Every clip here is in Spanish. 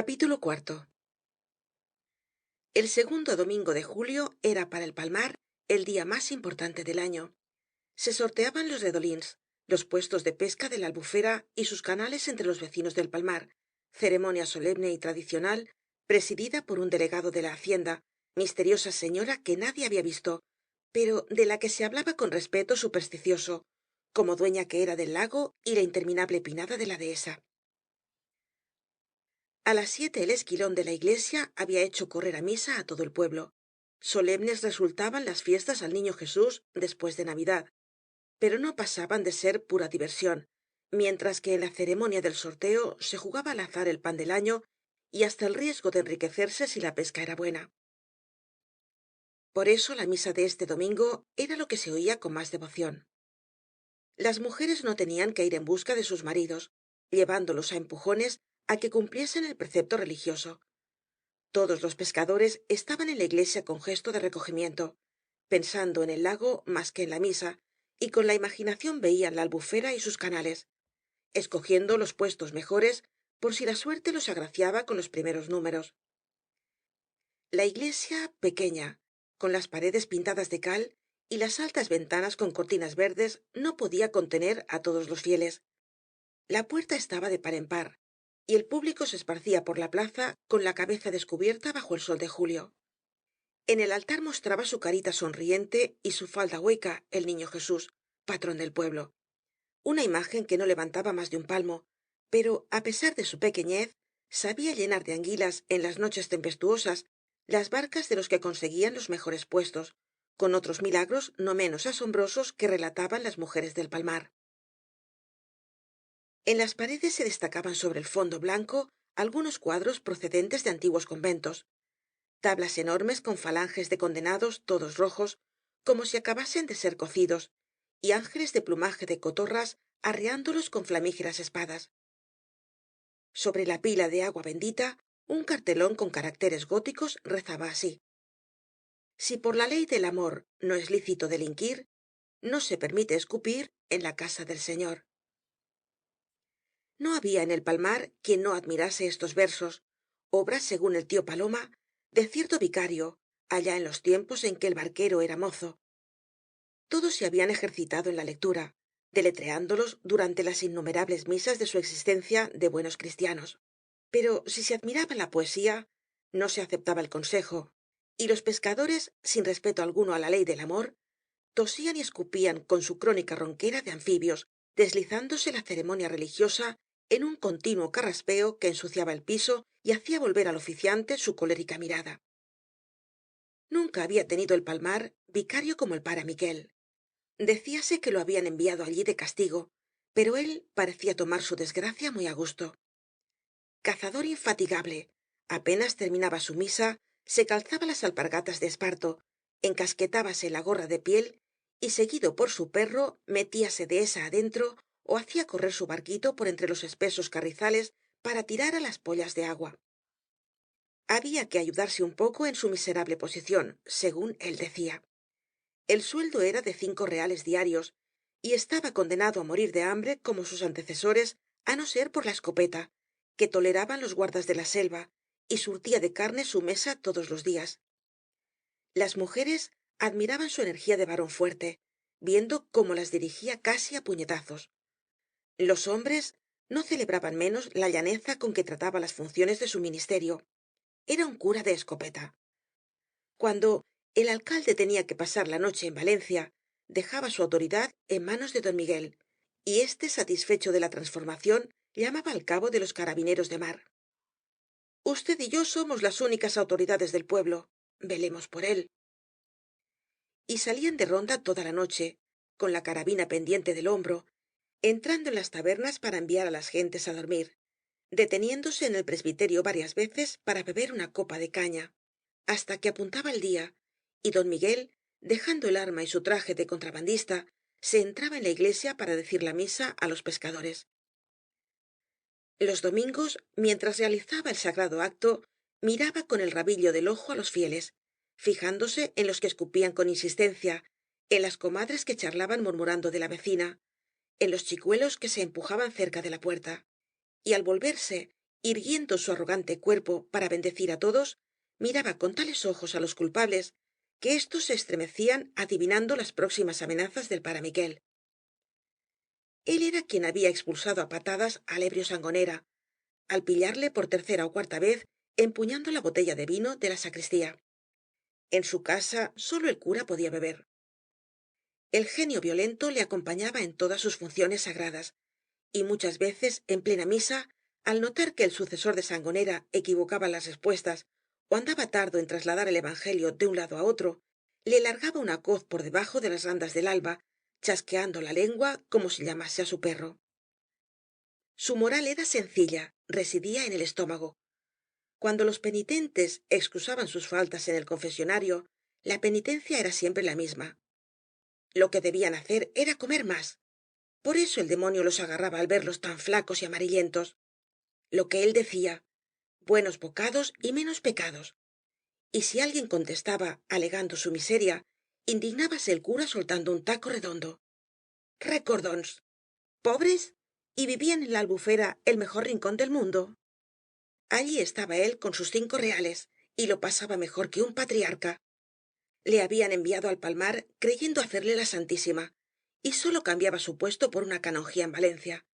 Capítulo cuarto. El segundo domingo de julio era para el Palmar el día más importante del año. Se sorteaban los redolins, los puestos de pesca de la Albufera y sus canales entre los vecinos del Palmar, ceremonia solemne y tradicional, presidida por un delegado de la Hacienda, misteriosa señora que nadie había visto, pero de la que se hablaba con respeto supersticioso, como dueña que era del lago y la interminable pinada de la dehesa. A las 7 el esquilón de la iglesia había hecho correr á misa á todo el pueblo. Solemnes resultaban las fiestas al niño Jesús después de Navidad, pero no pasaban de ser pura diversión, mientras que en la ceremonia del sorteo se jugaba al azar el pan del año y hasta el riesgo de enriquecerse si la pesca era buena. Por eso la misa de este domingo era lo que se oía con más devoción. Las mujeres no tenían que ir en busca de sus maridos, llevándolos á empujones á que cumpliesen el precepto religioso. Todos los pescadores estaban en la iglesia con gesto de recogimiento, pensando en el lago más que en la misa, y con la imaginación veían la albufera y sus canales, escogiendo los puestos mejores por si la suerte los agraciaba con los primeros números. La iglesia, pequeña, con las paredes pintadas de cal y las altas ventanas con cortinas verdes, no podía contener á todos los fieles. La puerta estaba de par en par, y el público se esparcía por la plaza con la cabeza descubierta bajo el sol de julio. En el altar mostraba su carita sonriente y su falda hueca el niño Jesús, patrón del pueblo. Una imagen que no levantaba más de un palmo, pero, á pesar de su pequeñez, sabía llenar de anguilas en las noches tempestuosas las barcas de los que conseguían los mejores puestos, con otros milagros no menos asombrosos que relataban las mujeres del palmar. En las paredes se destacaban sobre el fondo blanco algunos cuadros procedentes de antiguos conventos, tablas enormes con falanges de condenados todos rojos, como si acabasen de ser cocidos, y ángeles de plumaje de cotorras arreándolos con flamígeras espadas. Sobre la pila de agua bendita, un cartelón con caracteres góticos rezaba así: si por la ley del amor no es lícito delinquir, no se permite escupir en la casa del Señor. No había en el Palmar quien no admirase estos versos, obra, según el tío Paloma, de cierto vicario, allá en los tiempos en que el barquero era mozo. Todos se habían ejercitado en la lectura, deletreándolos durante las innumerables misas de su existencia de buenos cristianos. Pero si se admiraba la poesía, no se aceptaba el consejo, y los pescadores, sin respeto alguno á la ley del amor, tosían y escupían con su crónica ronquera de anfibios, deslizándose la ceremonia religiosa en un continuo carraspeo que ensuciaba el piso y hacía volver al oficiante su colérica mirada. Nunca había tenido el Palmar vicario como el pare Miquél. Decíase que lo habían enviado allí de castigo, pero él parecía tomar su desgracia muy á gusto. Cazador infatigable, apenas terminaba su misa, se calzaba las alpargatas de esparto, encasquetábase la gorra de piel y, seguido por su perro, metíase dehesa adentro o hacía correr su barquito por entre los espesos carrizales para tirar á las pollas de agua. Había que ayudarse un poco en su miserable posición, según él decía. El sueldo era de 5 reales diarios, y estaba condenado á morir de hambre como sus antecesores, á no ser por la escopeta, que toleraban los guardas de la selva, y surtía de carne su mesa todos los días. Las mujeres admiraban su energía de varón fuerte, viendo cómo las dirigía casi á puñetazos. Los hombres no celebraban menos la llaneza con que trataba las funciones de su ministerio. Era un cura de escopeta. Cuando el alcalde tenía que pasar la noche en Valencia, dejaba su autoridad en manos de don Miguel, y éste, satisfecho de la transformación, llamaba al cabo de los carabineros de mar. Usted y yo somos las únicas autoridades del pueblo. Velemos por él. Y salían de ronda toda la noche, con la carabina pendiente del hombro, entrando en las tabernas para enviar á las gentes á dormir, deteniéndose en el presbiterio varias veces para beber una copa de caña, hasta que apuntaba el día, y don Miguel, dejando el arma y su traje de contrabandista, se entraba en la iglesia para decir la misa á los pescadores. Los domingos, mientras realizaba el sagrado acto, miraba con el rabillo del ojo á los fieles, fijándose en los que escupían con insistencia, en las comadres que charlaban murmurando de la vecina, en los chicuelos que se empujaban cerca de la puerta, y al volverse irguiendo su arrogante cuerpo para bendecir á todos, miraba con tales ojos á los culpables que éstos se estremecían adivinando las próximas amenazas del pare miquél. Él era quien había expulsado á patadas al ebrio sangonera, al pillarle por tercera ó cuarta vez empuñando la botella de vino de la sacristía. En su casa sólo el cura podía beber. El genio violento le acompañaba en todas sus funciones sagradas, y muchas veces en plena misa, al notar que el sucesor de sangonera equivocaba las respuestas ó andaba tardo en trasladar el evangelio de un lado á otro, le largaba una coz por debajo de las randas del alba, chasqueando la lengua como si llamase á su perro. Su moral era sencilla, residía en el estómago. Cuando los penitentes excusaban sus faltas en el confesionario, la penitencia era siempre la misma. Lo que debían hacer era comer más. Por eso el demonio los agarraba al verlos tan flacos y amarillentos. Lo que él decía, buenos bocados y menos pecados. Y si alguien contestaba alegando su miseria, indignábase el cura soltando un taco redondo. Recordons. ¿Pobres? ¿Y vivían en la albufera, el mejor rincón del mundo? Allí estaba él con sus 5 reales, y lo pasaba mejor que un patriarca. Le habían enviado al palmar creyendo hacerle la santísima, y sólo cambiaba su puesto por una canonjía en Valencia.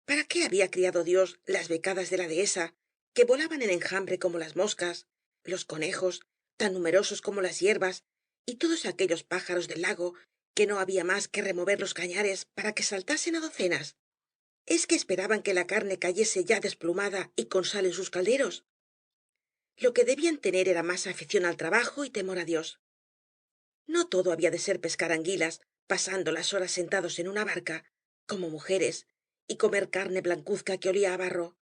¿Para qué había criado Dios las becadas de la dehesa, que volaban en enjambre como las moscas, los conejos, tan numerosos como las hierbas, y todos aquellos pájaros del lago, que no había más que remover los cañares para que saltasen á docenas? ¿Es que esperaban que la carne cayese ya desplumada y con sal en sus calderos? Lo que debían tener era más afición al trabajo y temor á Dios. No todo había de ser pescar anguilas, pasando las horas sentados en una barca, como mujeres, y comer carne blancuzca que olía á barro.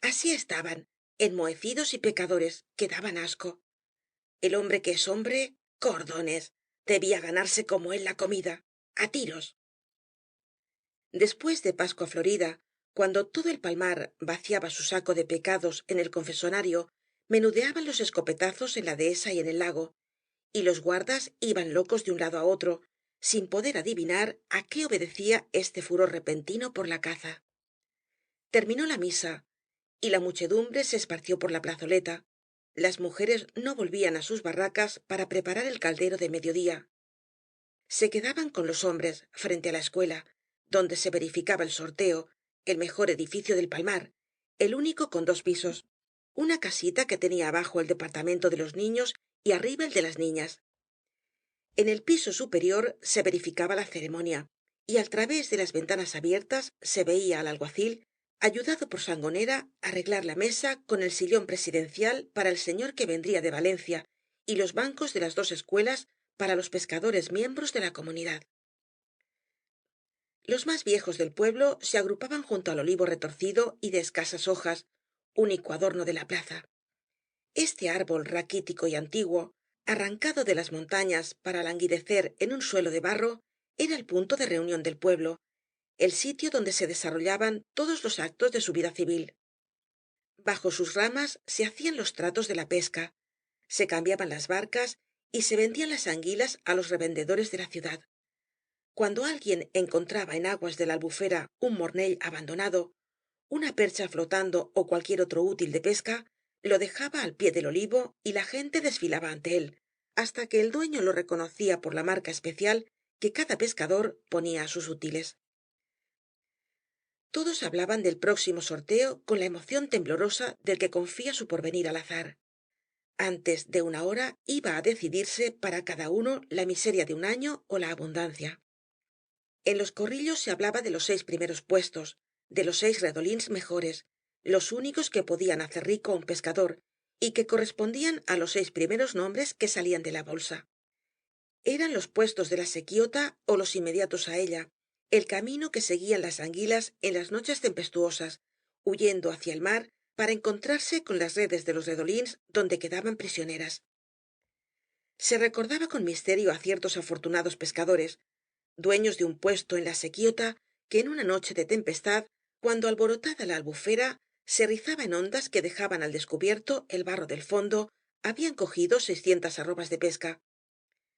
Así estaban, enmohecidos y pecadores, que daban asco. El hombre que es hombre, cordones, debía ganarse como él la comida, a tiros. Después de Pascua Florida, cuando todo el palmar vaciaba su saco de pecados en el confesonario, menudeaban los escopetazos en la dehesa y en el lago, y los guardas iban locos de un lado á otro, sin poder adivinar á qué obedecía este furor repentino por la caza. Terminó la misa, y la muchedumbre se esparció por la plazoleta. Las mujeres no volvían á sus barracas para preparar el caldero de mediodía. Se quedaban con los hombres, frente á la escuela, donde se verificaba el sorteo, el mejor edificio del palmar, el único con 2 pisos, una casita que tenía abajo el departamento de los niños y arriba el de las niñas. En el piso superior se verificaba la ceremonia, y al través de las ventanas abiertas se veía al alguacil, ayudado por sangonera, arreglar la mesa con el sillón presidencial para el señor que vendría de Valencia y los bancos de las 2 escuelas para los pescadores miembros de la comunidad. Los más viejos del pueblo se agrupaban junto al olivo retorcido y de escasas hojas, único adorno de la plaza. Este árbol raquítico y antiguo, arrancado de las montañas para languidecer en un suelo de barro, era el punto de reunión del pueblo, el sitio donde se desarrollaban todos los actos de su vida civil. Bajo sus ramas se hacían los tratos de la pesca, se cambiaban las barcas y se vendían las anguilas á los revendedores de la ciudad. Cuando alguien encontraba en aguas de la albufera un mornell abandonado, una percha flotando ó cualquier otro útil de pesca, lo dejaba al pie del olivo y la gente desfilaba ante él, hasta que el dueño lo reconocía por la marca especial que cada pescador ponía á sus útiles. Todos hablaban del próximo sorteo con la emoción temblorosa del que confía su porvenir al azar. Antes de una hora iba á decidirse para cada uno la miseria de un año ó la abundancia. En los corrillos se hablaba de los 6 primeros puestos, de los 6 redolins mejores, los únicos que podían hacer rico á un pescador y que correspondían á los 6 primeros nombres que salían de la bolsa. Eran los puestos de la sequiota ó los inmediatos á ella, el camino que seguían las anguilas en las noches tempestuosas, huyendo hacia el mar para encontrarse con las redes de los redolins donde quedaban prisioneras. Se recordaba con misterio á ciertos afortunados pescadores, dueños de un puesto en la sequiota, que en una noche de tempestad, cuando alborotada la albufera se rizaba en ondas que dejaban al descubierto el barro del fondo, habían cogido 600 arrobas de pesca.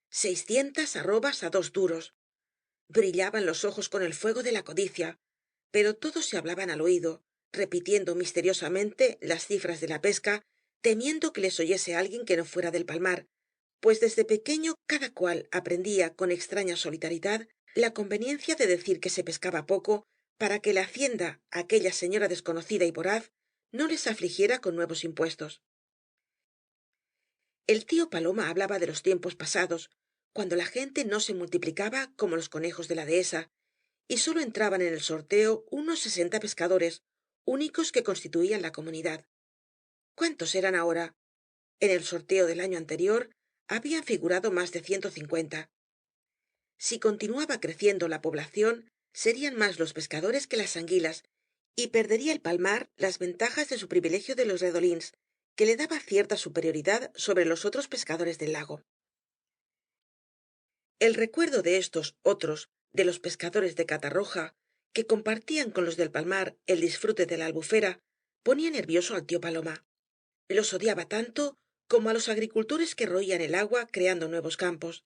600 arrobas á 2 duros. Brillaban los ojos con el fuego de la codicia, pero todos se hablaban al oído, repitiendo misteriosamente las cifras de la pesca, temiendo que les oyese alguien que no fuera del palmar, pues desde pequeño cada cual aprendía con extraña solidaridad la conveniencia de decir que se pescaba poco para que la hacienda, aquella señora desconocida y voraz, no les afligiera con nuevos impuestos. El tío Paloma hablaba de los tiempos pasados, cuando la gente no se multiplicaba como los conejos de la dehesa, y sólo entraban en el sorteo unos 60 pescadores, únicos que constituían la comunidad. ¿Cuántos eran ahora? En el sorteo del año anterior habían figurado más de 150. Si continuaba creciendo la población, serían más los pescadores que las anguilas, y perdería el palmar las ventajas de su privilegio de los redolins, que le daba cierta superioridad sobre los otros pescadores del lago. El recuerdo de estos otros, de los pescadores de Catarroja, que compartían con los del palmar el disfrute de la albufera, ponía nervioso al tío Paloma. Los odiaba tanto como a los agricultores que roían el agua creando nuevos campos.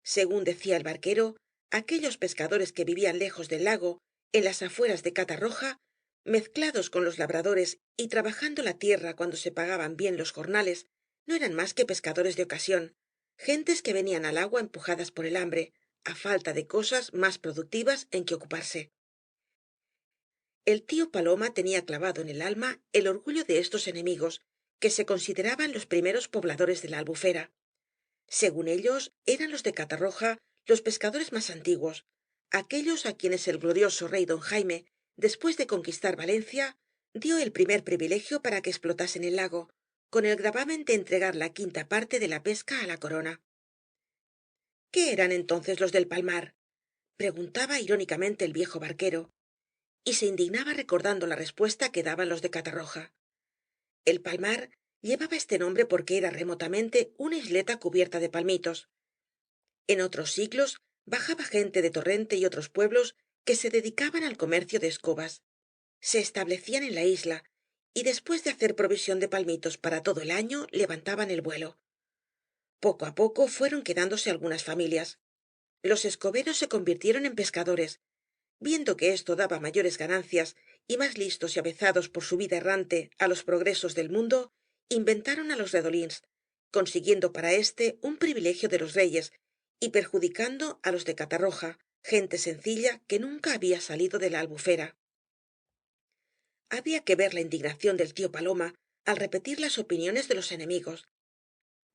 Según decía el barquero, aquellos pescadores que vivían lejos del lago, en las afueras de Catarroja, mezclados con los labradores y trabajando la tierra cuando se pagaban bien los jornales, no eran más que pescadores de ocasión, gentes que venían al agua empujadas por el hambre, a falta de cosas más productivas en que ocuparse. El tío Paloma tenía clavado en el alma el orgullo de estos enemigos, que se consideraban los primeros pobladores de la albufera. Según ellos, eran los de Catarroja los pescadores más antiguos, aquellos a quienes el glorioso rey don Jaime, después de conquistar Valencia, dio el primer privilegio para que explotasen el lago, con el gravamen de entregar la quinta parte de la pesca a la corona. ¿Qué eran entonces los del palmar? Preguntaba irónicamente el viejo barquero, y se indignaba recordando la respuesta que daban los de Catarroja. El palmar llevaba este nombre porque era remotamente una isleta cubierta de palmitos. En otros siglos bajaba gente de Torrente y otros pueblos que se dedicaban al comercio de escobas. Se establecían en la isla y después de hacer provisión de palmitos para todo el año levantaban el vuelo. Poco a poco fueron quedándose algunas familias. Los escoberos se convirtieron en pescadores. Viendo que esto daba mayores ganancias y más listos y avezados por su vida errante a los progresos del mundo, inventaron a los redolins, consiguiendo para éste un privilegio de los reyes y perjudicando a los de Catarroja, gente sencilla que nunca había salido de la albufera. Había que ver la indignación del tío Paloma al repetir las opiniones de los enemigos.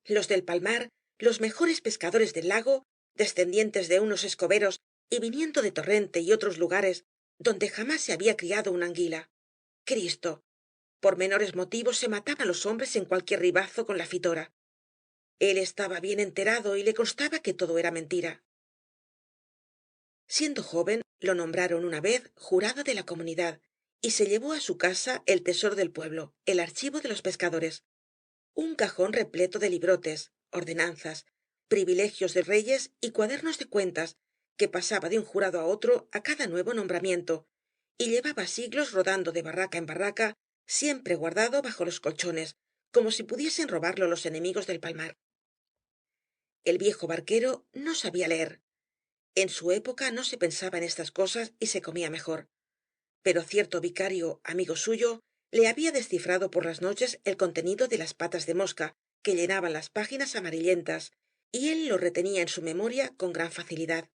Los del palmar, los mejores pescadores del lago, descendientes de unos escoberos y viniendo de Torrente y otros lugares donde jamás se había criado una anguila. Cristo. Por menores motivos se mataban los hombres en cualquier ribazo con la fitora. Él estaba bien enterado y le constaba que todo era mentira. Siendo joven, lo nombraron una vez jurado de la comunidad y se llevó a su casa el tesoro del pueblo, el archivo de los pescadores, un cajón repleto de librotes, ordenanzas, privilegios de reyes y cuadernos de cuentas, que pasaba de un jurado a otro a cada nuevo nombramiento, y llevaba siglos rodando de barraca en barraca, siempre guardado bajo los colchones, como si pudiesen robarlo los enemigos del palmar. El viejo barquero no sabía leer. En su época no se pensaba en estas cosas y se comía mejor. Pero cierto vicario, amigo suyo, le había descifrado por las noches el contenido de las patas de mosca que llenaban las páginas amarillentas, y él lo retenía en su memoria con gran facilidad.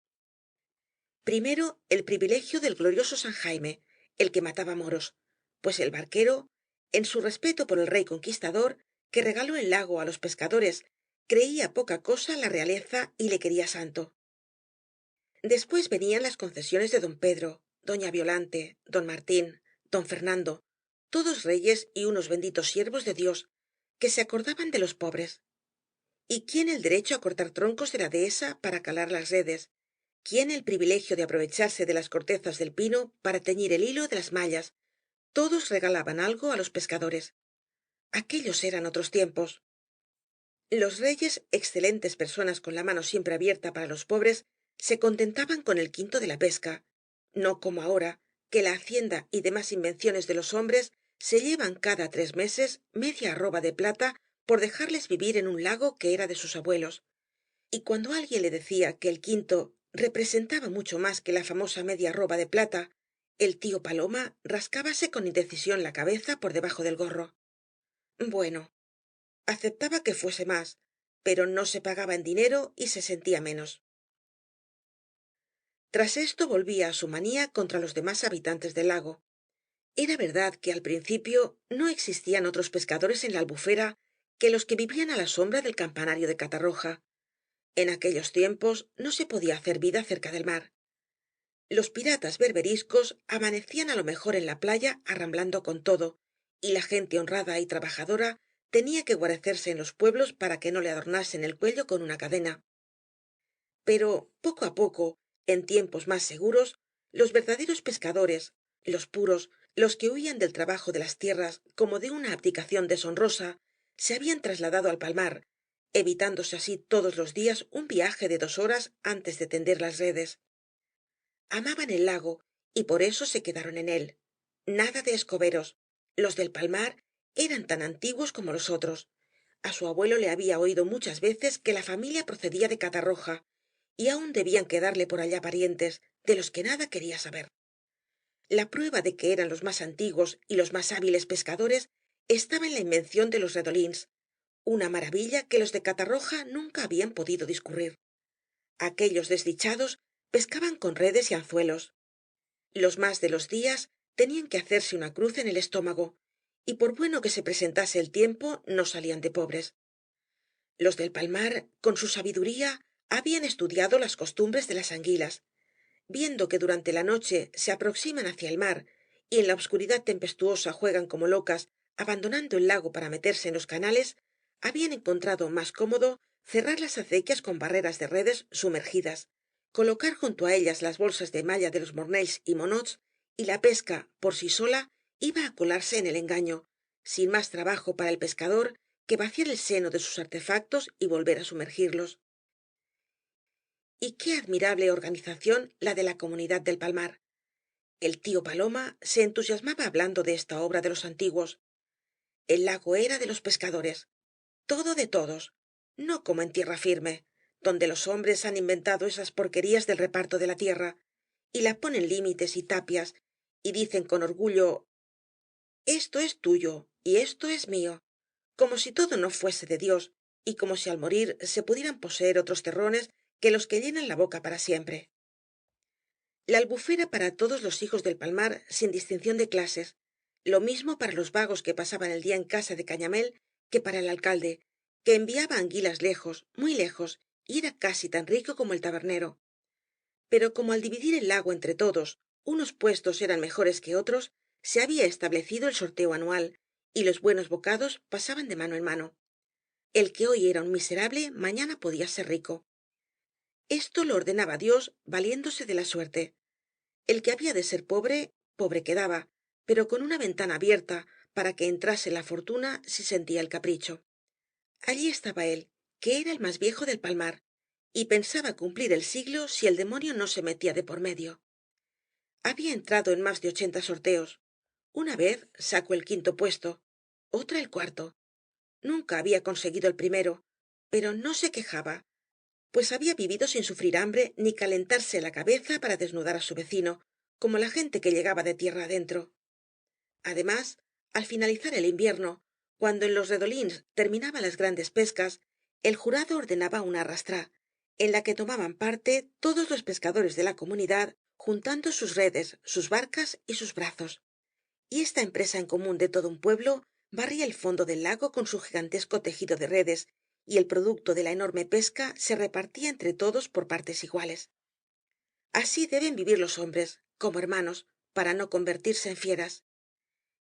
Primero, el privilegio del glorioso San Jaime, el que mataba moros, pues el barquero, en su respeto por el rey conquistador, que regaló el lago a los pescadores, creía poca cosa la realeza y le quería santo. Después venían las concesiones de don Pedro, doña Violante, don Martín, don Fernando, todos reyes y unos benditos siervos de Dios, que se acordaban de los pobres. ¿Y quién el derecho a cortar troncos de la dehesa para calar las redes? ¿Quién el privilegio de aprovecharse de las cortezas del pino para teñir el hilo de las mallas? Todos regalaban algo a los pescadores. Aquellos eran otros tiempos. Los reyes, excelentes personas con la mano siempre abierta para los pobres, se contentaban con el quinto de la pesca, no como ahora, que la hacienda y demás invenciones de los hombres se llevan cada 3 meses media arroba de plata por dejarles vivir en un lago que era de sus abuelos. Y cuando alguien le decía que el quinto representaba mucho más que la famosa media arroba de plata, El tío Paloma rascábase con indecisión la cabeza por debajo del gorro. Bueno, aceptaba que fuese más, pero no se pagaba en dinero y se sentía menos. Tras esto volvía á su manía contra los demás habitantes del lago. Era verdad que al principio no existían otros pescadores en la Albufera que los que vivían á la sombra del campanario de Catarroja. En aquellos tiempos no se podía hacer vida cerca del mar. Los piratas berberiscos amanecían á lo mejor en la playa arramblando con todo, y la gente honrada y trabajadora tenía que guarecerse en los pueblos para que no le adornasen el cuello con una cadena. Pero, poco á poco, en tiempos más seguros, los verdaderos pescadores, los puros, los que huían del trabajo de las tierras como de una abdicación deshonrosa, se habían trasladado al palmar, evitándose así todos los días un viaje de 2 horas antes de tender las redes. Amaban el lago y por eso se quedaron en él. Nada de escoberos. Los del palmar eran tan antiguos como los otros. A su abuelo le había oído muchas veces que la familia procedía de Catarroja, y aún debían quedarle por allá parientes, de los que nada quería saber. La prueba de que eran los más antiguos y los más hábiles pescadores estaba en la invención de los redolins, una maravilla que los de Catarroja nunca habían podido discurrir. Aquellos desdichados pescaban con redes y anzuelos. Los más de los días tenían que hacerse una cruz en el estómago, y por bueno que se presentase el tiempo no salían de pobres. Los del palmar, con su sabiduría, habían estudiado las costumbres de las anguilas. Viendo que durante la noche se aproximan hacia el mar y en la obscuridad tempestuosa juegan como locas, abandonando el lago para meterse en los canales, habían encontrado más cómodo cerrar las acequias con barreras de redes sumergidas, colocar junto a ellas las bolsas de malla de los mornells y monots, y la pesca, por sí sola, iba a colarse en el engaño, sin más trabajo para el pescador que vaciar el seno de sus artefactos y volver a sumergirlos. Y qué admirable organización la de la comunidad del palmar. El tío Paloma se entusiasmaba hablando de esta obra de los antiguos. El lago era de los pescadores, todo de todos, no como en tierra firme, donde los hombres han inventado esas porquerías del reparto de la tierra, y la ponen límites y tapias, y dicen con orgullo esto es tuyo y esto es mío, como si todo no fuese de Dios, y como si al morir se pudieran poseer otros terrones que los que llenan la boca para siempre. La albufera para todos los hijos del palmar sin distinción de clases, lo mismo para los vagos que pasaban el día en casa de Cañamél que para el alcalde, que enviaba anguilas lejos, muy lejos, y era casi tan rico como el tabernero. Pero como al dividir el lago entre todos, unos puestos eran mejores que otros, se había establecido el sorteo anual, y los buenos bocados pasaban de mano en mano. El que hoy era un miserable, mañana podía ser rico. Esto lo ordenaba Dios valiéndose de la suerte. El que había de ser pobre, pobre quedaba, pero con una ventana abierta para que entrase la fortuna si sentía el capricho. Allí estaba él, que era el más viejo del palmar, y pensaba cumplir el siglo si el demonio no se metía de por medio. Había entrado en más de 80 sorteos. Una vez sacó el quinto puesto, otra el cuarto. Nunca había conseguido el primero, pero no se quejaba, pues había vivido sin sufrir hambre ni calentarse la cabeza para desnudar a su vecino, como la gente que llegaba de tierra adentro. Además, al finalizar el invierno, cuando en los redolins terminaban las grandes pescas, el jurado ordenaba una arrastrá, en la que tomaban parte todos los pescadores de la comunidad, juntando sus redes, sus barcas y sus brazos. Y esta empresa en común de todo un pueblo barría el fondo del lago con su gigantesco tejido de redes, y el producto de la enorme pesca se repartía entre todos por partes iguales. Así deben vivir los hombres, como hermanos, para no convertirse en fieras.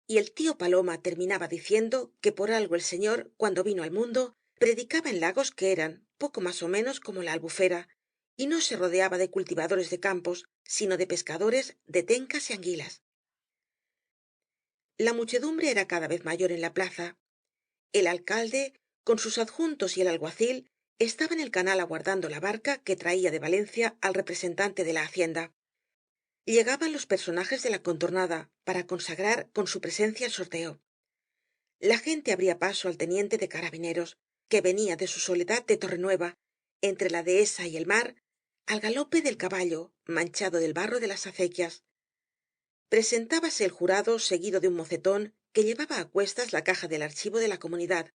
Y el tío Paloma terminaba diciendo que por algo el Señor, cuando vino al mundo, predicaba en lagos que eran poco más o menos como la Albufera, y no se rodeaba de cultivadores de campos, sino de pescadores de tencas y anguilas. La muchedumbre era cada vez mayor en la plaza. El alcalde, con sus adjuntos y el alguacil, estaba en el canal aguardando la barca que traía de Valencia al representante de la hacienda. Llegaban los personajes de la contornada para consagrar con su presencia el sorteo. La gente abría paso al teniente de carabineros, que venía de su soledad de Torrenueva, entre la dehesa y el mar, al galope del caballo, manchado del barro de las acequias. Presentábase el jurado seguido de un mocetón que llevaba á cuestas la caja del archivo de la comunidad,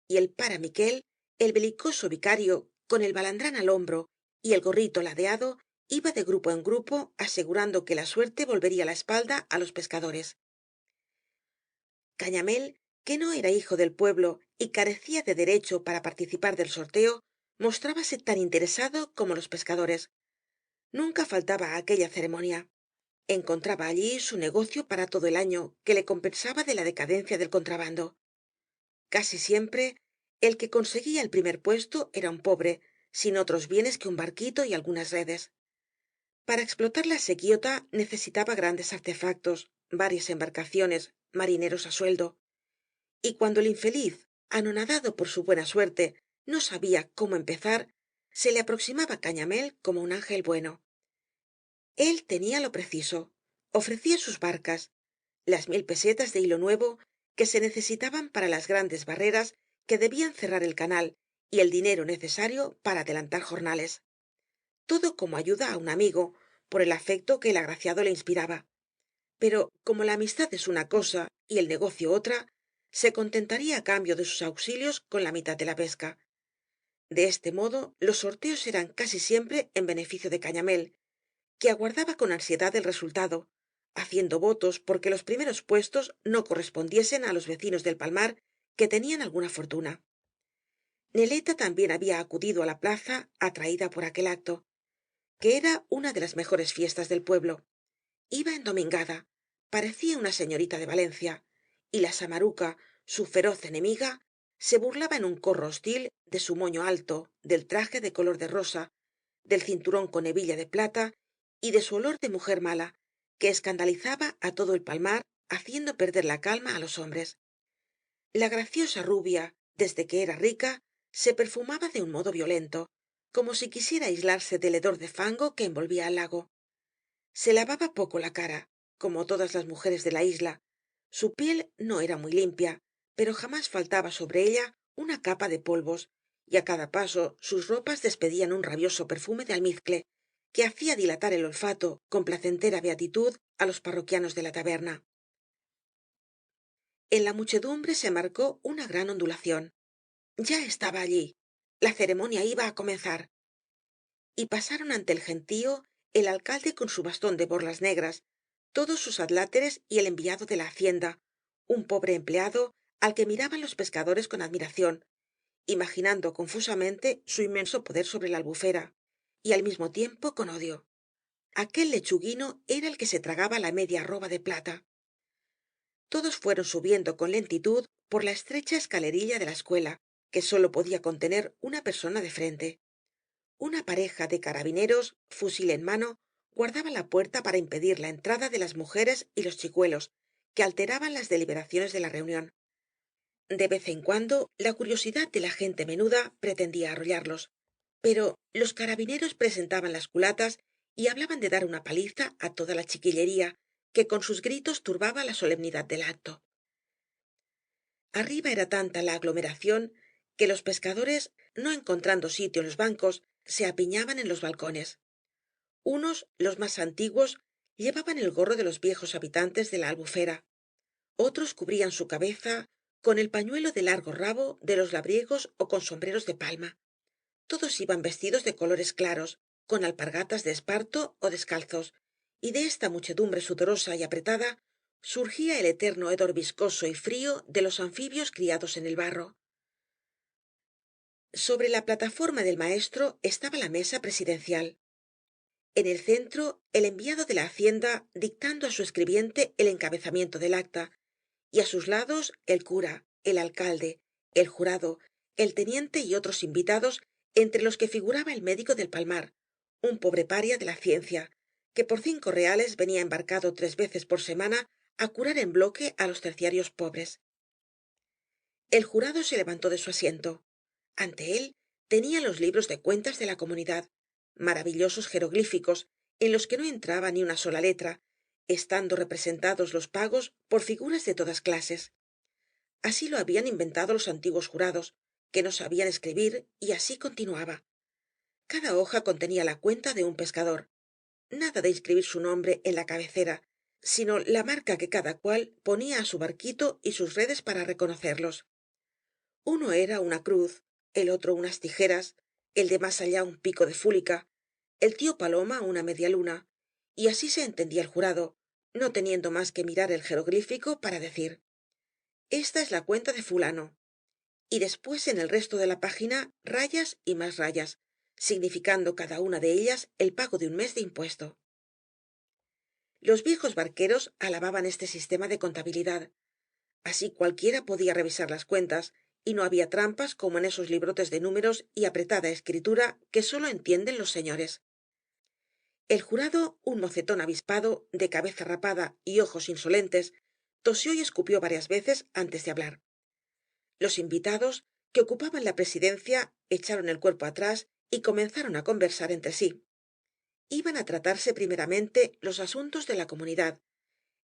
y el pare miquél, el belicoso vicario con el balandrán al hombro y el gorrito ladeado, iba de grupo en grupo asegurando que la suerte volvería la espalda á los pescadores. Cañamél, que no era hijo del pueblo y carecía de derecho para participar del sorteo, mostrábase tan interesado como los pescadores. Nunca faltaba á aquella ceremonia. Encontraba allí su negocio para todo el año que le compensaba de la decadencia del contrabando. Casi siempre el que conseguía el primer puesto era un pobre, sin otros bienes que un barquito y algunas redes. Para explotar la sequidta necesitaba grandes artefactos, varias embarcaciones, marineros á sueldo. Y cuando el infeliz, anonadado por su buena suerte, no sabía cómo empezar, se le aproximaba Cañamél como un ángel bueno. Él tenía lo preciso, ofrecía sus barcas, las 1000 pesetas de hilo nuevo que se necesitaban para las grandes barreras que debían cerrar el canal y el dinero necesario para adelantar jornales. Todo como ayuda á un amigo, por el afecto que el agraciado le inspiraba. Pero como la amistad es una cosa y el negocio otra, se contentaría á cambio de sus auxilios con la mitad de la pesca. De este modo, los sorteos eran casi siempre en beneficio de Cañamél, que aguardaba con ansiedad el resultado, haciendo votos porque los primeros puestos no correspondiesen á los vecinos del palmar que tenían alguna fortuna. Neleta también había acudido á la plaza atraída por aquel acto, que era una de las mejores fiestas del pueblo. Iba endomingada, parecía una señorita de Valencia, y la samaruca, su feroz enemiga, se burlaba en un corro hostil de su moño alto, del traje de color de rosa, del cinturón con hebilla de plata y de su olor de mujer mala, que escandalizaba á todo el palmar haciendo perder la calma á los hombres. La graciosa rubia, desde que era rica, se perfumaba de un modo violento, como si quisiera aislarse del hedor de fango que envolvía al lago. Se lavaba poco la cara, como todas las mujeres de la isla. Su piel no era muy limpia, pero jamás faltaba sobre ella una capa de polvos, y á cada paso sus ropas despedían un rabioso perfume de almizcle, que hacía dilatar el olfato con placentera beatitud á los parroquianos de la taberna. En la muchedumbre se marcó una gran ondulación. Ya estaba allí. La ceremonia iba á comenzar. Y pasaron ante el gentío el alcalde con su bastón de borlas negras, todos sus adláteres y el enviado de la hacienda, un pobre empleado al que miraban los pescadores con admiración, imaginando confusamente su inmenso poder sobre la albufera, y al mismo tiempo con odio. Aquel lechuguino era el que se tragaba la media arroba de plata. Todos fueron subiendo con lentitud por la estrecha escalerilla de la escuela, que sólo podía contener una persona de frente. Una pareja de carabineros, fusil en mano, guardaba la puerta para impedir la entrada de las mujeres y los chicuelos, que alteraban las deliberaciones de la reunión. De vez en cuando, la curiosidad de la gente menuda pretendía arrollarlos, pero los carabineros presentaban las culatas y hablaban de dar una paliza á toda la chiquillería, que con sus gritos turbaba la solemnidad del acto. Arriba era tanta la aglomeración que los pescadores, no encontrando sitio en los bancos, se apiñaban en los balcones. Unos, los más antiguos, llevaban el gorro de los viejos habitantes de la albufera. Otros cubrían su cabeza con el pañuelo de largo rabo de los labriegos o con sombreros de palma. Todos iban vestidos de colores claros, con alpargatas de esparto o descalzos, y de esta muchedumbre sudorosa y apretada surgía el eterno hedor viscoso y frío de los anfibios criados en el barro. Sobre la plataforma del maestro estaba la mesa presidencial. En el centro, el enviado de la hacienda dictando á su escribiente el encabezamiento del acta, y á sus lados el cura, el alcalde, el jurado, el teniente y otros invitados, entre los que figuraba el médico del palmar, un pobre paria de la ciencia, que por 5 reales venía embarcado 3 veces por semana á curar en bloque á los terciarios pobres. El jurado se levantó de su asiento. Ante él tenía los libros de cuentas de la comunidad, maravillosos jeroglíficos, en los que no entraba ni una sola letra, estando representados los pagos por figuras de todas clases. Así lo habían inventado los antiguos jurados, que no sabían escribir, y así continuaba. Cada hoja contenía la cuenta de un pescador. Nada de inscribir su nombre en la cabecera, sino la marca que cada cual ponía á su barquito y sus redes para reconocerlos. Uno era una cruz, el otro unas tijeras, el de más allá un pico de fúlica, el tío paloma una media luna, y así se entendía el jurado, no teniendo más que mirar el jeroglífico para decir: esta es la cuenta de fulano, y después en el resto de la página rayas y más rayas, significando cada una de ellas el pago de un mes de impuesto. Los viejos barqueros alababan este sistema de contabilidad. Así cualquiera podía revisar las cuentas, y no había trampas como en esos librotes de números y apretada escritura que sólo entienden los señores. El jurado, un mocetón avispado, de cabeza rapada y ojos insolentes, tosió y escupió varias veces antes de hablar. Los invitados, que ocupaban la presidencia, echaron el cuerpo atrás y comenzaron á conversar entre sí. Iban á tratarse primeramente los asuntos de la comunidad,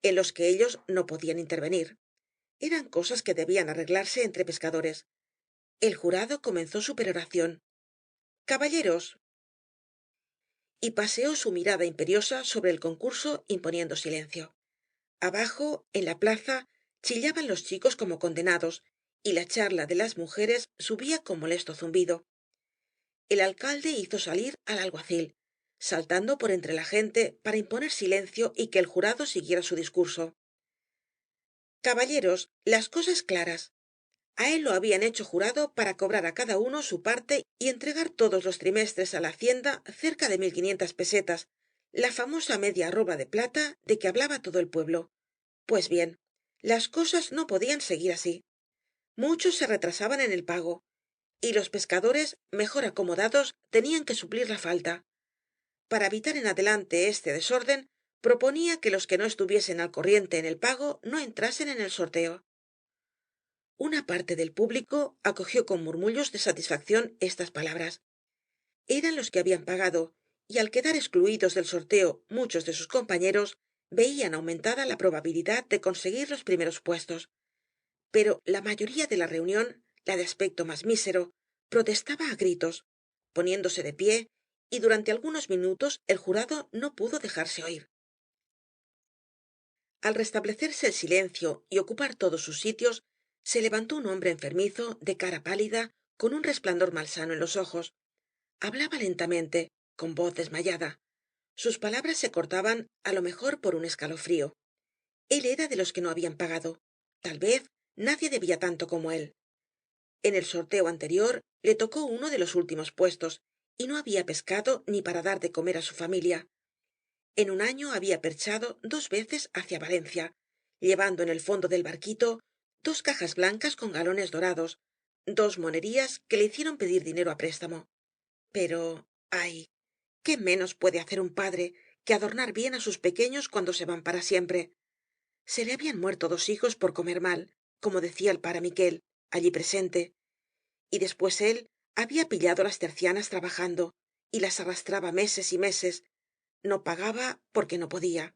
en los que ellos no podían intervenir. Eran cosas que debían arreglarse entre pescadores. El jurado comenzó su peroración. Caballeros. Y paseó su mirada imperiosa sobre el concurso imponiendo silencio. Abajo, en la plaza, chillaban los chicos como condenados, y la charla de las mujeres subía con molesto zumbido. El alcalde hizo salir al alguacil, saltando por entre la gente para imponer silencio y que el jurado siguiera su discurso. Caballeros, las cosas claras. A él lo habían hecho jurado para cobrar á cada uno su parte y entregar todos los trimestres á la hacienda cerca de 1500 pesetas, la famosa media arroba de plata de que hablaba todo el pueblo. Pues bien, las cosas no podían seguir así. Muchos se retrasaban en el pago, y los pescadores, mejor acomodados, tenían que suplir la falta. Para evitar en adelante este desorden, proponía que los que no estuviesen al corriente en el pago no entrasen en el sorteo. Una parte del público acogió con murmullos de satisfacción estas palabras. Eran los que habían pagado, y al quedar excluidos del sorteo muchos de sus compañeros, veían aumentada la probabilidad de conseguir los primeros puestos. Pero la mayoría de la reunión, la de aspecto más mísero, protestaba á gritos, poniéndose de pie, y durante algunos minutos el jurado no pudo dejarse oír. Al restablecerse el silencio y ocupar todos sus sitios, se levantó un hombre enfermizo, de cara pálida, con un resplandor malsano en los ojos. Hablaba lentamente, con voz desmayada. Sus palabras se cortaban, á lo mejor por un escalofrío. Él era de los que no habían pagado. Tal vez nadie debía tanto como él. En el sorteo anterior le tocó uno de los últimos puestos, y no había pescado ni para dar de comer á su familia. En un año había perchado 2 veces hacia Valencia, llevando en el fondo del barquito 2 cajas blancas con galones dorados, 2 monerías que le hicieron pedir dinero á préstamo. Pero, ay, ¿qué menos puede hacer un padre que adornar bien á sus pequeños cuando se van para siempre? Se le habían muerto 2 hijos por comer mal, como decía el pare Miquél, allí presente, y después él había pillado las tercianas trabajando, y las arrastraba meses y meses. No pagaba porque no podía.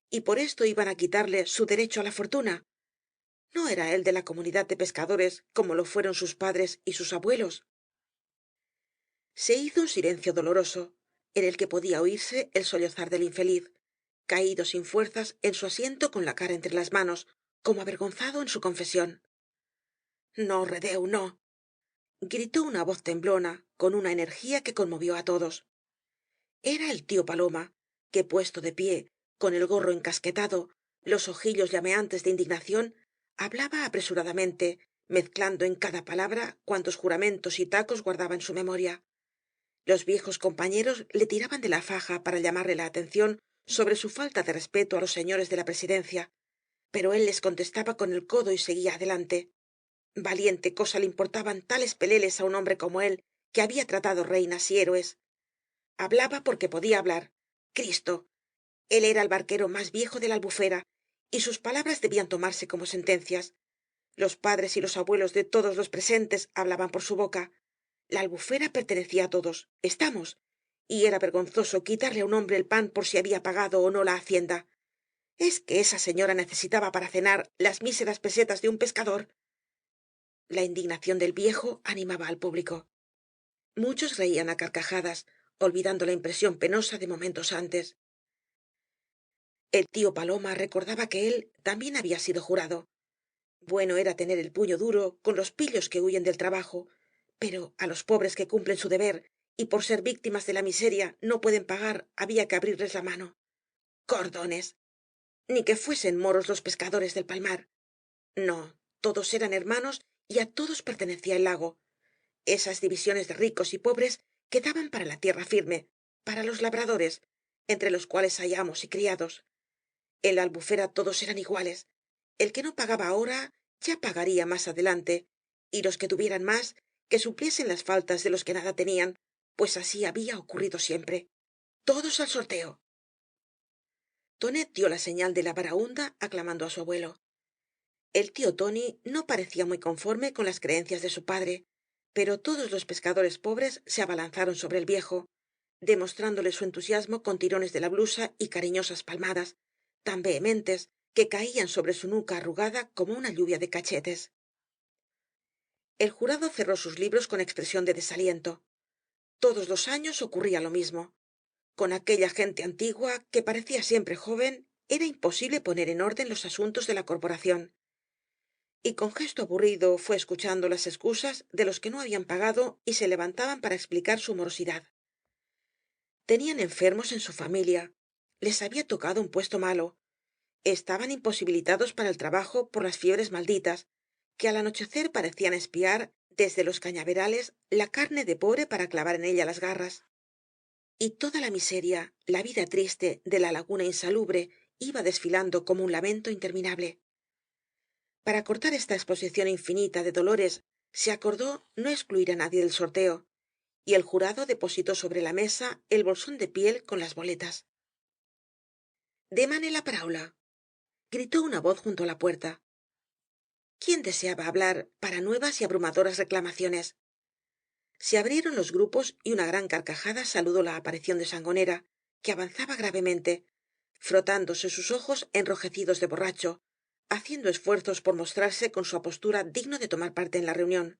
Y por esto iban á quitarle su derecho á la fortuna. No era él de la comunidad de pescadores como lo fueron sus padres y sus abuelos. Se hizo un silencio doloroso, en el que podía oírse el sollozar del infeliz, caído sin fuerzas en su asiento con la cara entre las manos, como avergonzado en su confesión. No, redeu, no. Gritó una voz temblona, con una energía que conmovió á todos. Era el tío paloma, que puesto de pie, con el gorro encasquetado, los ojillos llameantes de indignación, hablaba apresuradamente, mezclando en cada palabra cuantos juramentos y tacos guardaba en su memoria. Los viejos compañeros le tiraban de la faja para llamarle la atención sobre su falta de respeto á los señores de la presidencia, pero él les contestaba con el codo y seguía adelante. Valiente cosa le importaban tales peleles á un hombre como él, que había tratado reinas y héroes. Hablaba porque podía hablar. Cristo. Él era el barquero más viejo de la albufera, y sus palabras debían tomarse como sentencias. Los padres y los abuelos de todos los presentes hablaban por su boca. La albufera pertenecía á todos. Estamos. Y era vergonzoso quitarle á un hombre el pan por si había pagado o no la hacienda. ¿Es que esa señora necesitaba para cenar las míseras pesetas de un pescador? La indignación del viejo animaba al público. Muchos reían á carcajadas, olvidando la impresión penosa de momentos antes. El tío Paloma recordaba que él también había sido jurado. Bueno era tener el puño duro con los pillos que huyen del trabajo, pero á los pobres que cumplen su deber y por ser víctimas de la miseria no pueden pagar había que abrirles la mano. Cordones. Ni que fuesen moros los pescadores del palmar. No, todos eran hermanos y á todos pertenecía el lago. Esas divisiones de ricos y pobres quedaban para la tierra firme, para los labradores, entre los cuales hay amos y criados. En la albufera todos eran iguales. El que no pagaba ahora ya pagaría más adelante, y los que tuvieran más, que supliesen las faltas de los que nada tenían, pues así había ocurrido siempre. Todos al sorteo. Tonet dio la señal de la barahunda aclamando á su abuelo. El tío Tóni no parecía muy conforme con las creencias de su padre, pero todos los pescadores pobres se abalanzaron sobre el viejo, demostrándole su entusiasmo con tirones de la blusa y cariñosas palmadas, tan vehementes que caían sobre su nuca arrugada como una lluvia de cachetes. El jurado cerró sus libros con expresión de desaliento. Todos los años ocurría lo mismo. Con aquella gente antigua, que parecía siempre joven, era imposible poner en orden los asuntos de la corporación. Y con gesto aburrido fué escuchando las excusas de los que no habían pagado y se levantaban para explicar su morosidad. Tenían enfermos en su familia, les había tocado un puesto malo, estaban imposibilitados para el trabajo por las fiebres malditas, que al anochecer parecían espiar desde los cañaverales la carne de pobre para clavar en ella las garras. Y toda la miseria, la vida triste de la laguna insalubre iba desfilando como un lamento interminable. Para cortar esta exposición infinita de dolores, se acordó no excluir á nadie del sorteo, y el jurado depositó sobre la mesa el bolsón de piel con las boletas. Demane la paraula, gritó una voz junto á la puerta. ¿Quién deseaba hablar para nuevas y abrumadoras reclamaciones? Se abrieron los grupos y una gran carcajada saludó la aparición de sangonera, que avanzaba gravemente, frotándose sus ojos enrojecidos de borracho, haciendo esfuerzos por mostrarse con su apostura digno de tomar parte en la reunión.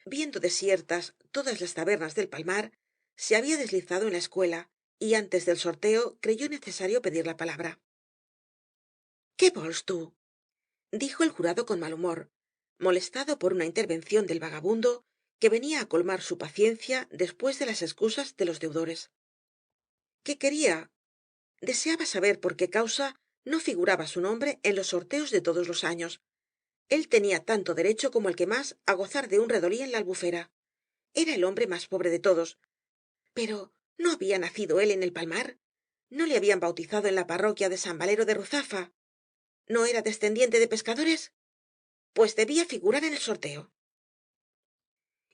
Viendo desiertas todas las tabernas del palmar, se había deslizado en la escuela y antes del sorteo creyó necesario pedir la palabra. ¿Qué vols tú? Dijo el jurado con mal humor, molestado por una intervención del vagabundo que venía á colmar su paciencia después de las excusas de los deudores. ¿Qué quería? Deseaba saber por qué causa no figuraba su nombre en los sorteos de todos los años. Él tenía tanto derecho como el que más á gozar de un redolí en la albufera. Era el hombre más pobre de todos. Pero ¿no había nacido él en el palmar? ¿No le habían bautizado en la parroquia de San Valero de Ruzafa? ¿No era descendiente de pescadores? Pues debía figurar en el sorteo.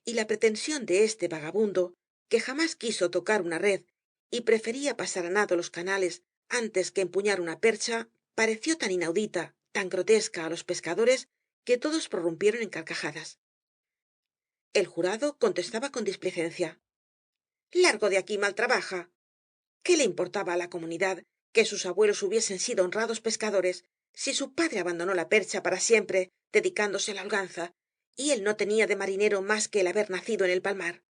Y la pretensión de este vagabundo, que jamás quiso tocar una red y prefería pasar á nado los canales antes que empuñar una percha, pareció tan inaudita, tan grotesca á los pescadores, que todos prorrumpieron en carcajadas. El jurado contestaba con displicencia. Largo de aquí, maltrabaja. ¿Qué le importaba á la comunidad que sus abuelos hubiesen sido honrados pescadores, si su padre abandonó la percha para siempre, dedicándose á la holganza, y él no tenía de marinero más que el haber nacido en el palmar?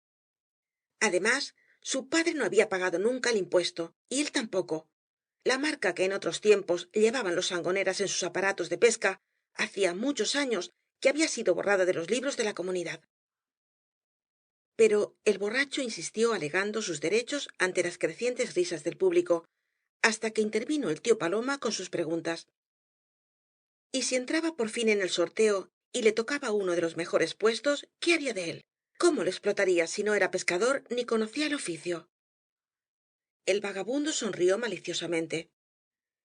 Además, su padre no había pagado nunca el impuesto, y él tampoco. La marca que en otros tiempos llevaban los sangoneras en sus aparatos de pesca hacía muchos años que había sido borrada de los libros de la comunidad. Pero el borracho insistió alegando sus derechos ante las crecientes risas del público, hasta que intervino el tío Paloma con sus preguntas. Y si entraba por fin en el sorteo y le tocaba uno de los mejores puestos, ¿qué haría de él? ¿Cómo lo explotaría si no era pescador ni conocía el oficio? El vagabundo sonrió maliciosamente.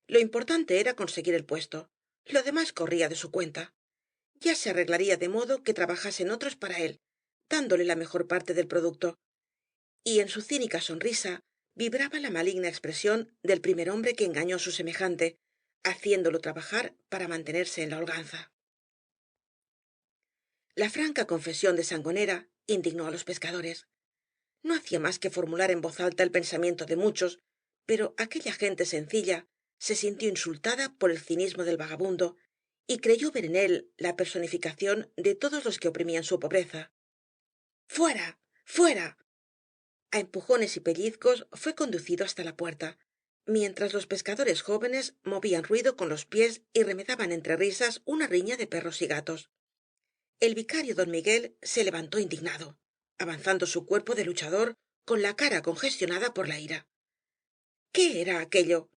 Lo importante era conseguir el puesto. Lo demás corría de su cuenta. Ya se arreglaría de modo que trabajasen otros para él, dándole la mejor parte del producto. Y en su cínica sonrisa vibraba la maligna expresión del primer hombre que engañó a su semejante, haciéndolo trabajar para mantenerse en la holganza. La franca confesión de sangonera indignó a los pescadores. No hacía más que formular en voz alta el pensamiento de muchos, pero aquella gente sencilla se sintió insultada por el cinismo del vagabundo y creyó ver en él la personificación de todos los que oprimían su pobreza. fuera fuera a empujones y pellizcos fué conducido hasta la puerta mientras los pescadores jóvenes movían ruido con los pies y remedaban entre risas una riña de perros y gatos. El vicario don miguel se levantó indignado, avanzando su cuerpo de luchador con la cara congestionada por la ira. ¿Qué era aquello?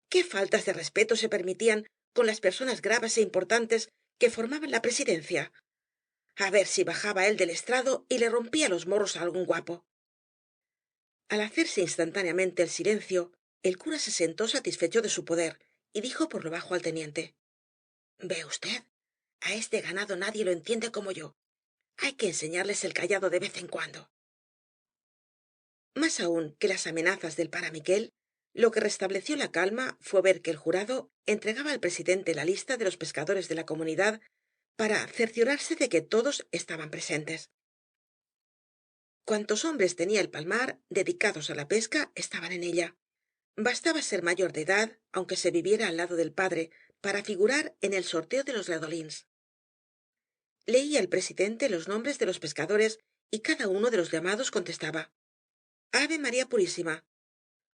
¿Qué faltas de respeto se permitían con las personas graves é importantes que formaban la presidencia? A ver si bajaba él del estrado y le rompía los morros á algún guapo. Al hacerse instantáneamente el silencio, el cura se sentó satisfecho de su poder y dijo por lo bajo al teniente: ve usted, a este ganado nadie lo entiende como yo. Hay que enseñarles el cayado de vez en cuando. Más aún que las amenazas del pare miquél, lo que restableció la calma fué ver que el jurado entregaba al presidente la lista de los pescadores de la comunidad para cerciorarse de que todos estaban presentes. Cuantos hombres tenía el palmar dedicados á la pesca estaban en ella. Bastaba ser mayor de edad, aunque se viviera al lado del padre, para figurar en el sorteo de los redolins. Leía el presidente los nombres de los pescadores y cada uno de los llamados contestaba: ave maría purísima,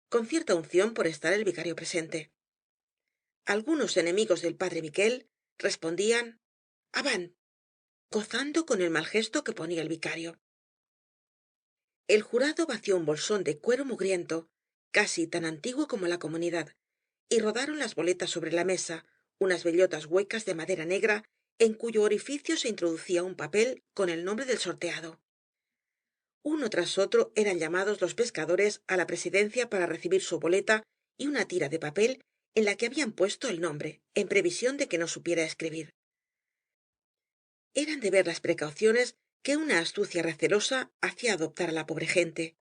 con cierta unción por estar el vicario presente. Algunos enemigos del padre miquél respondían: aván, gozando con el mal gesto que ponía el vicario. El jurado vació un bolsón de cuero mugriento, casi tan antiguo como la comunidad, y rodaron las boletas sobre la mesa, unas bellotas huecas de madera negra en cuyo orificio se introducía un papel con el nombre del sorteado. Uno tras otro eran llamados los pescadores á la presidencia para recibir su boleta y una tira de papel en la que habían puesto el nombre, en previsión de que no supiera escribir. Eran de ver las precauciones que una astucia recelosa hacía adoptar á la pobre gente.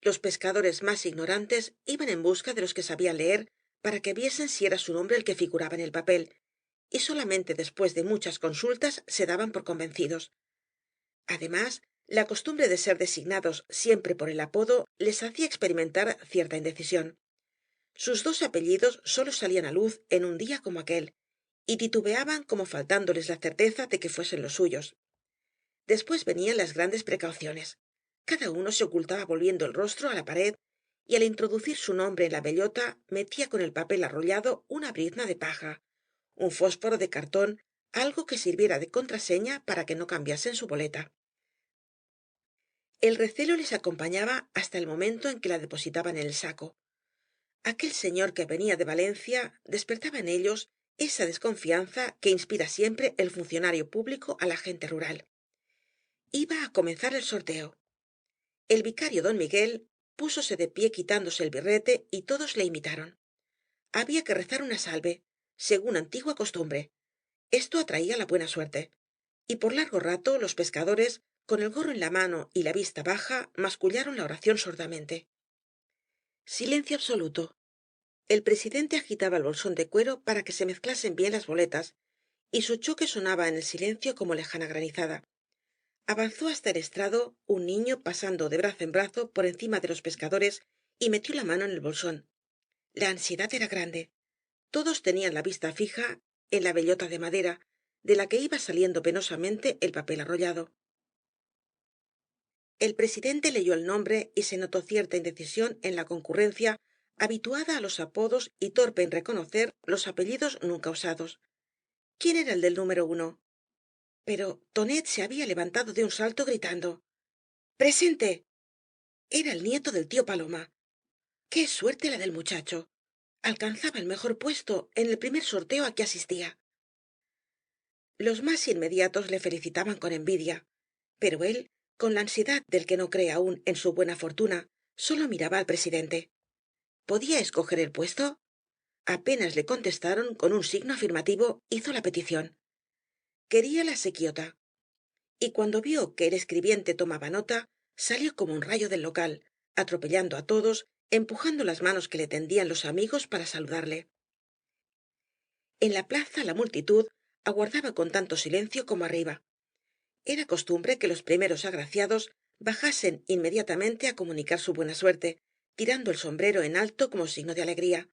Los pescadores más ignorantes iban en busca de los que sabían leer para que viesen si era su nombre el que figuraba en el papel, y solamente después de muchas consultas se daban por convencidos. Además, la costumbre de ser designados siempre por el apodo les hacía experimentar cierta indecisión. Sus dos apellidos sólo salían á luz en un día como aquel, y titubeaban como faltándoles la certeza de que fuesen los suyos. Después venían las grandes precauciones. Cada uno se ocultaba volviendo el rostro á la pared y al introducir su nombre en la bellota metía con el papel arrollado una brizna de paja, un fósforo de cartón, algo que sirviera de contraseña para que no cambiasen su boleta. El recelo les acompañaba hasta el momento en que la depositaban en el saco. Aquel señor que venía de valencia despertaba en ellos esa desconfianza que inspira siempre el funcionario público á la gente rural. Iba á comenzar el sorteo. El vicario don miguel púsose de pie quitándose el birrete y todos le imitaron. Había que rezar una salve, según antigua costumbre. Esto atraía la buena suerte. Y por largo rato los pescadores, con el gorro en la mano y la vista baja, mascullaron la oración sordamente. Silencio absoluto. El presidente agitaba el bolsón de cuero para que se mezclasen bien las boletas, y su choque sonaba en el silencio como lejana granizada. Avanzó hasta el estrado un niño pasando de brazo en brazo por encima de los pescadores y metió la mano en el bolsón. La ansiedad era grande. Todos tenían la vista fija en la bellota de madera, de la que iba saliendo penosamente el papel arrollado. El presidente leyó el nombre y se notó cierta indecisión en la concurrencia habituada á los apodos y torpe en reconocer los apellidos nunca usados. ¿Quién era el del número 1? Pero tonet se había levantado de un salto gritando: presente. Era el nieto del tío paloma. Qué suerte la del muchacho. Alcanzaba el mejor puesto en el primer sorteo á que asistía. Los más inmediatos le felicitaban con envidia, pero él, con la ansiedad del que no cree aún en su buena fortuna, sólo miraba al presidente. ¿Podía escoger el puesto? Apenas le contestaron con un signo afirmativo, hizo la petición. Quería la sequiota. Y cuando vio que el escribiente tomaba nota, salió como un rayo del local, atropellando á todos, empujando las manos que le tendían los amigos para saludarle. En la plaza la multitud aguardaba con tanto silencio como arriba. Era costumbre que los primeros agraciados bajasen inmediatamente á comunicar su buena suerte, tirando el sombrero en alto como signo de alegría.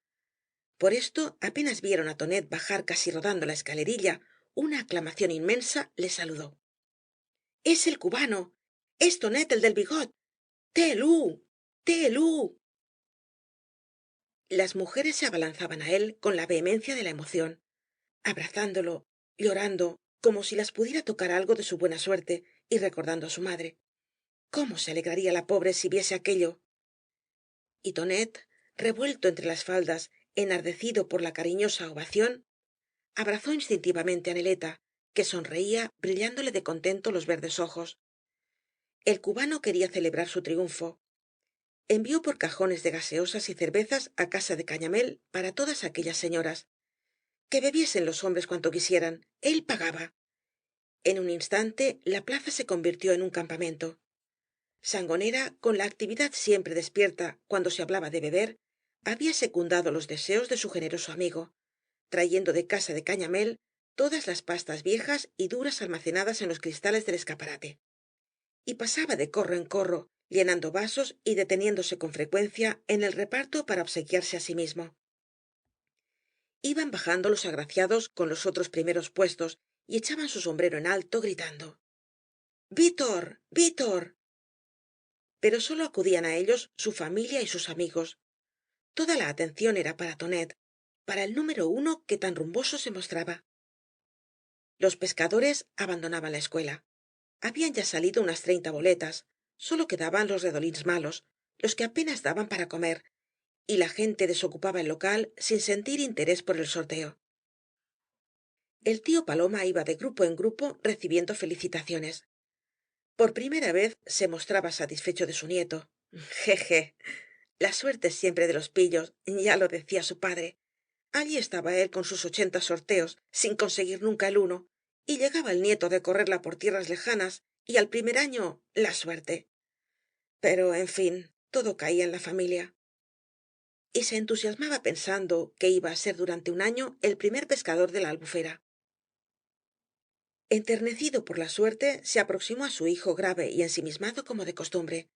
Por esto apenas vieron á tonet bajar casi rodando la escalerilla, una aclamación inmensa le saludó. Es el cubano, es tonet el del bigot. Té lú, té lú. las mujeres se abalanzaban á él con la vehemencia de la emoción abrazándolo llorando como si las pudiera tocar algo de su buena suerte y recordando á su madre cómo se alegraría la pobre si viese aquello y tonet revuelto entre las faldas enardecido por la cariñosa ovación abrazó instintivamente á neleta que sonreía brillándole de contento los verdes ojos el cubano quería celebrar su triunfo envió por cajones de gaseosas y cervezas á casa de cañamél para todas aquellas señoras que bebiesen los hombres cuanto quisieran él pagaba en un instante la plaza se convirtió en un campamento sangonera con la actividad siempre despierta cuando se hablaba de beber había secundado los deseos de su generoso amigo trayendo de casa de cañamél todas las pastas viejas y duras almacenadas en los cristales del escaparate y pasaba de corro en corro llenando vasos y deteniéndose con frecuencia en el reparto para obsequiarse á sí mismo iban bajando los agraciados con los otros primeros puestos y echaban su sombrero en alto gritando vítor vítor pero sólo acudían á ellos su familia y sus amigos toda la atención era para tonet para el número uno que tan rumboso se mostraba los pescadores abandonaban la escuela habían ya salido unas 30 boletas sólo quedaban los redolins malos los que apenas daban para comer y la gente desocupaba el local sin sentir interés por el sorteo el tío paloma iba de grupo en grupo recibiendo felicitaciones por primera vez se mostraba satisfecho de su nieto je je la suerte es siempre de los pillos ya lo decía su padre allí estaba él con sus 80 sorteos sin conseguir nunca el uno y llegaba el nieto de correrla por tierras lejanas y al primer año la suerte pero en fin todo caía en la familia y se entusiasmaba pensando que iba á ser durante un año el primer pescador de la albufera enternecido por la suerte se aproximó á su hijo grave y ensimismado como de costumbre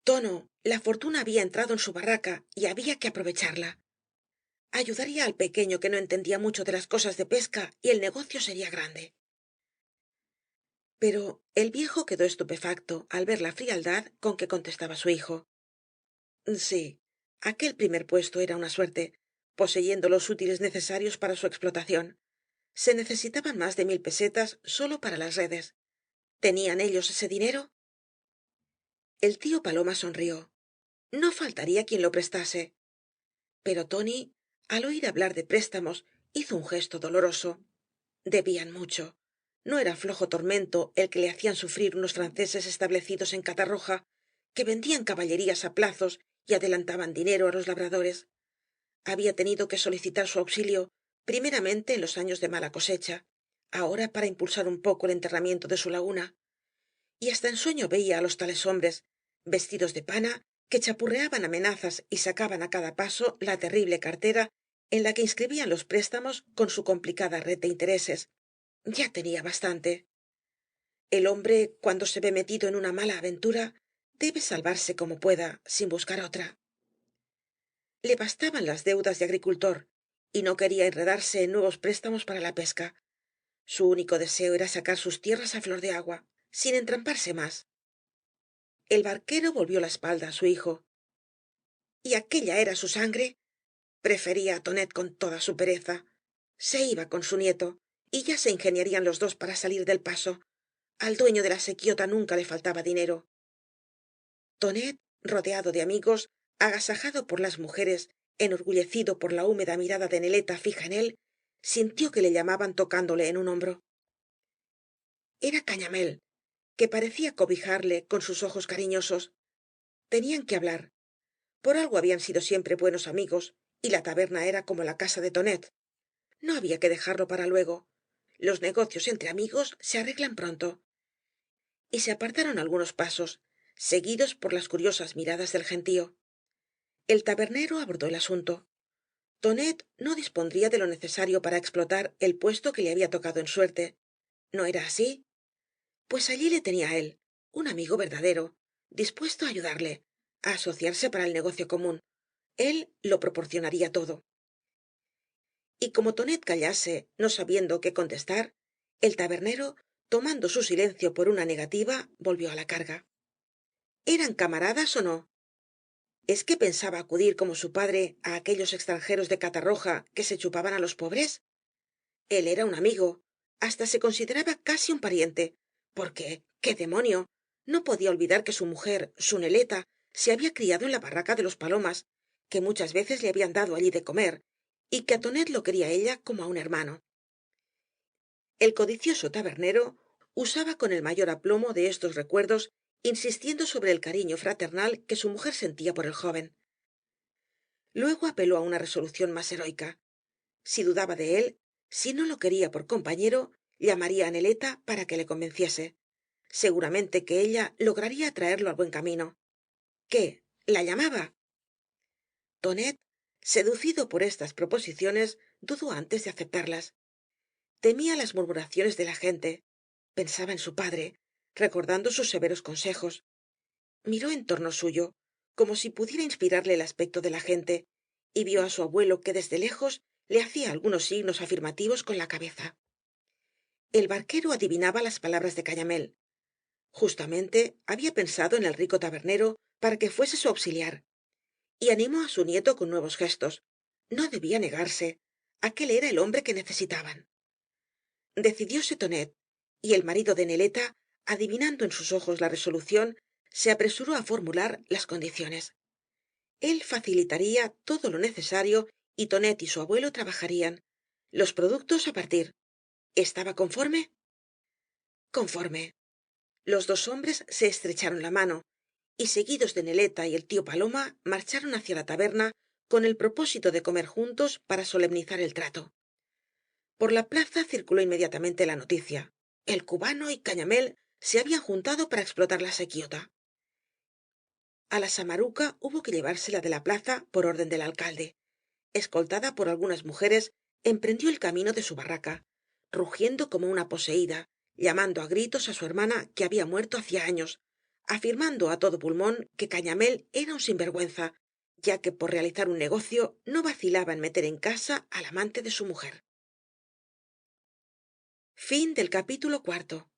tono la fortuna había entrado en su barraca y había que aprovecharla ayudaría al pequeño que no entendía mucho de las cosas de pesca y el negocio sería grande pero el viejo quedó estupefacto al ver la frialdad con que contestaba su hijo sí aquel primer puesto era una suerte poseyendo los útiles necesarios para su explotación se necesitaban más de 1000 pesetas sólo para las redes tenían ellos ese dinero el tío paloma sonrió no faltaría quien lo prestase pero tóni al oir hablar de préstamos hizo un gesto doloroso debían mucho no era flojo tormento el que le hacían sufrir unos franceses establecidos en catarroja que vendían caballerías á plazos y adelantaban dinero á los labradores había tenido que solicitar su auxilio primeramente en los años de mala cosecha ahora para impulsar un poco el enterramiento de su laguna y hasta en sueño veía á los tales hombres vestidos de pana que chapurreaban amenazas y sacaban á cada paso la terrible cartera en la que inscribían los préstamos con su complicada red de intereses ya tenía bastante el hombre cuando se ve metido en una mala aventura debe salvarse como pueda sin buscar otra le bastaban las deudas de agricultor y no quería enredarse en nuevos préstamos para la pesca su único deseo era sacar sus tierras á flor de agua sin entramparse más el barquero volvió la espalda á su hijo y aquella era su sangre prefería á tonet con toda su pereza se iba con su nieto y ya se ingeniarían los dos para salir del paso al dueño de la sequióta nunca le faltaba dinero tonet rodeado de amigos agasajado por las mujeres enorgullecido por la húmeda mirada de neleta fija en él sintió que le llamaban tocándole en un hombro era cañamél que parecía cobijarle con sus ojos cariñosos tenían que hablar por algo habían sido siempre buenos amigos y la taberna era como la casa de tonet no había que dejarlo para luego los negocios entre amigos se arreglan pronto y se apartaron algunos pasos seguidos por las curiosas miradas del gentío el tabernero abordó el asunto tonet no dispondría de lo necesario para explotar el puesto que le había tocado en suerte no era así pues allí le tenía él un amigo verdadero dispuesto á ayudarle á asociarse para el negocio común él lo proporcionaría todo y como tonet callase no sabiendo qué contestar el tabernero tomando su silencio por una negativa volvió á la carga eran camaradas ó no es que pensaba acudir como su padre á aquellos extranjeros de catarroja que se chupaban á los pobres? Él era un amigo, hasta se consideraba casi un pariente, porque qué demonio, no podía olvidar que su mujer, su Neleta, se había criado en la barraca de los palomas, que muchas veces le habían dado allí de comer, y que á tonet lo quería ella como á un hermano. El codicioso tabernero usaba con el mayor aplomo de estos recuerdos, insistiendo sobre el cariño fraternal que su mujer sentía por el joven. Luego apeló á una resolución más heroica. Si dudaba de él, si no lo quería por compañero, llamaría á Neleta para que le convenciese. Seguramente que ella lograría atraerlo al buen camino. ¿Qué? ¿La llamaba? Tonet, seducido por estas proposiciones, dudó antes de aceptarlas. Temía las murmuraciones de la gente. Pensaba en su padre, recordando sus severos consejos. Miró en torno suyo, como si pudiera inspirarle el aspecto de la gente, y vio á su abuelo que desde lejos le hacía algunos signos afirmativos con la cabeza. El barquero adivinaba las palabras de Cañamél. Justamente había pensado en el rico tabernero para que fuese su auxiliar, y animó á su nieto con nuevos gestos. No debía negarse. Aquel era el hombre que necesitaban. Decidióse Tonet, y el marido de Neleta, adivinando en sus ojos la resolución, se apresuró á formular las condiciones. Él facilitaría todo lo necesario y Tonet y su abuelo trabajarían. Los productos á partir. ¿Estaba conforme? Conforme. Los dos hombres se estrecharon la mano, y seguidos de Neleta y el tío Paloma, marcharon hacia la taberna con el propósito de comer juntos para solemnizar el trato. Por la plaza circuló inmediatamente la noticia. El cubano y Cañamél se habían juntado para explotar la sequiota. A la samaruca hubo que llevársela de la plaza por orden del alcalde. Escoltada por algunas mujeres, emprendió el camino de su barraca, rugiendo como una poseída, llamando á gritos á su hermana que había muerto hacía años, afirmando á todo pulmón que Cañamél era un sinvergüenza, ya que por realizar un negocio no vacilaba en meter en casa al amante de su mujer. Capítulo 4.